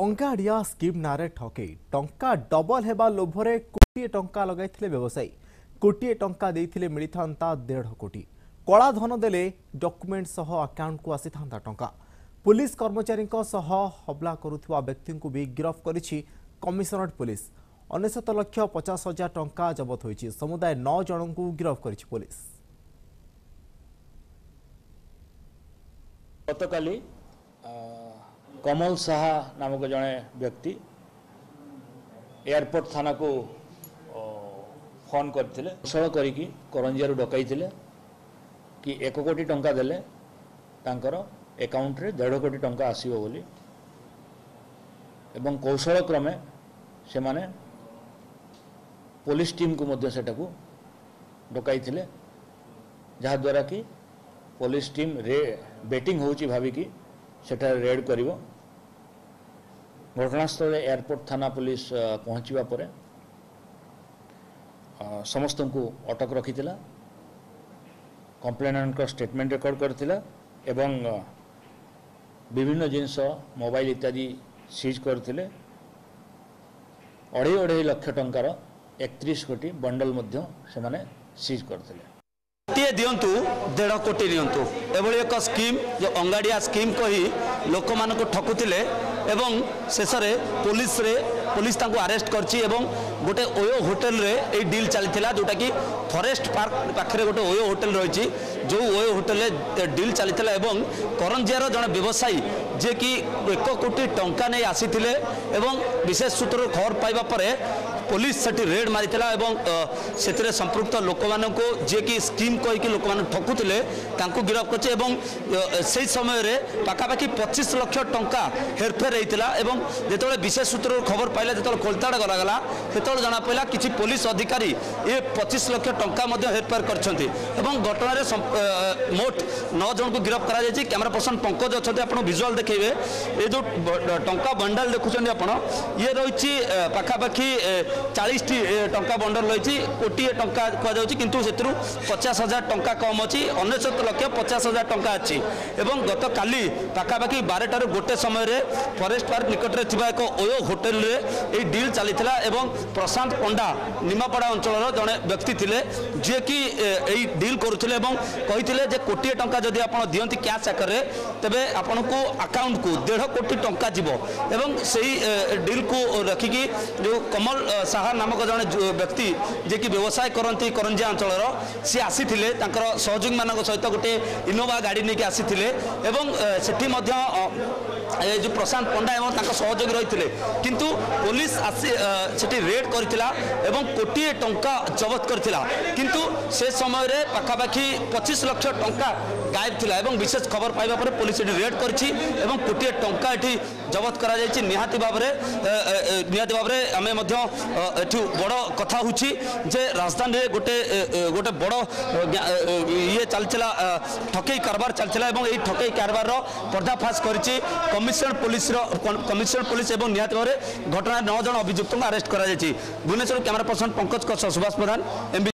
अंगाड़िया scheme नारे ठकई टंका double हेबा लोभरे कोटिए टंका लगाइथिले व्यवसायी कोटिए टंका देइथिले मिलिथांता 1.5 कोटी कला धन देले डॉक्यूमेंट सह अकाउंट को आसीथांता टंका पुलिस कर्मचारी सह हमला करुथिबा व्यक्ति को भी गिरफ्त करिछि कमिशनरेट पुलिस 19,50,000 टंका जबत होइछि समुदाय 9 जन को गिरफ्त करिछि पुलिस। गतकाली कमल साहा नामक जड़े व्यक्ति एयरपोर्ट थाना को फोन करते कौशल करी करंजिया डकई कि 1 कोटी टंका देले तांकर अकाउंट रे 1.5 कोटी टंका आसीबो बोली एवं कौशल क्रमे से माने पुलिस टीम को मध्य सेटा को डकई जहा द्वारा कि पुलिस टीम बेटिंग होची भावी कि सेटा रेड करिवो घटनास्थल एयरपोर्ट थाना पुलिस पहुंचवा पर समस्त को अटक रखी कंप्लेनेंट का स्टेटमेंट रेकॉर्ड करथिला एवं विभिन्न जिनस मोबाइल इत्यादि सीज करथिले 2.5 लाख टंकार 31 कोटी बंडल मध्य से माने सीज करथिले। दिंतु 1.5 कोटी दिंतु एभली एक स्कीम जो अंगाड़िया स्कीम कही लोक मान ठकुले एवं शेष पुलिस तांको अरेस्ट करछि एवं गोटे ओयो होटल रे ए डील चलीथिला जोटा कि फॉरेस्ट पार्क पाखरे गोटे ओयो होटल रही जो ओयो होटल रे डील चलीथिला एवं करंजियार जन व्यवसायी जे कि 1 कोटी टंका नहीं आसीथिले एवं विशेष सूत्र खबर पाइबा परे पुलिस सेठी रेड मारिथिला एवं सेतिरे संपृक्त लोक मानको जे कि स्कीम कही कि लोक मान ठकुले तांको गिरफ्त करछि एवं से समय रे पाखापाखि 25 लाख टंका हेरफेर होइतिला एवं जेतोले विशेष सूत्र खबर पाइला जेतोले कोलताड़ गलागला सेतोले जाना पइला किछि पुलिस अधिकारी ए 25 लाख टंका मध्ये हेरफेर करछन्ती एवं घटना रे मोट 9 जन को गिरफ्त करा जायछि। कैमरा पर्सन पंकज अछथि आपण विजुअल देखैबे ए जो टंका बंडल देखुछन्ती आपण ये रहिछि पाखापाखि 40 टी टंका बंडल रही कोटी टंका कहुच्छी किंतु से 50,000 टंका कम अच्छी 19,50,000 टंका अच्छी एवं गत काली पाखापाखि 12 गोटे समय फॉरेस्ट पार्क निकट में एक ओयो होटेल रे डील चली एवं प्रशांत पंडा निमापड़ा अंचल जड़े व्यक्ति थे जी कि डील करुले कही कोटी टंका जदि आप दिखती कैश आकार तेरे आपन को अकाउंट को 1.5 कोटी टंका जीव एवं से डील को रखिकी जो कमल साहा नामक जड़े व्यक्ति जे कि व्यवसाय करती करंजिया अंचल सी आसी सहयोगी मान सहित गोटे इनोवा गाड़ी नहीं आसी सेठी जो प्रशांत पंडा एवं सहयोगी रही किंतु पुलिस आसी सेठी रेड करथिला एवं कोटी टंका जबत करथिला किंतु से समय रे पाखापाखि 25 लाख टंका गायब थिला एवं विशेष खबर पाइबा पर पुलिस एठी रेड करछि एवं कोटी टंका एठी जबत करा जायछि। निहाती भाबरे आमे मध्य एठू बड़ कथा होछि जे राजधानी रे गोटे बड़ ये चलचिला ठकई कारबार चलचिला एवं एई ठकई कारबार रो पर्दाफाश करिछि कमिशनरेट पुलिस एवं निहाती भाबरे घटना 9 जन अभियुक्त को अरेस्ट करा जायछि। भुवनेश्वर कैमरा पर्सन पंकज सुभाष प्रधान।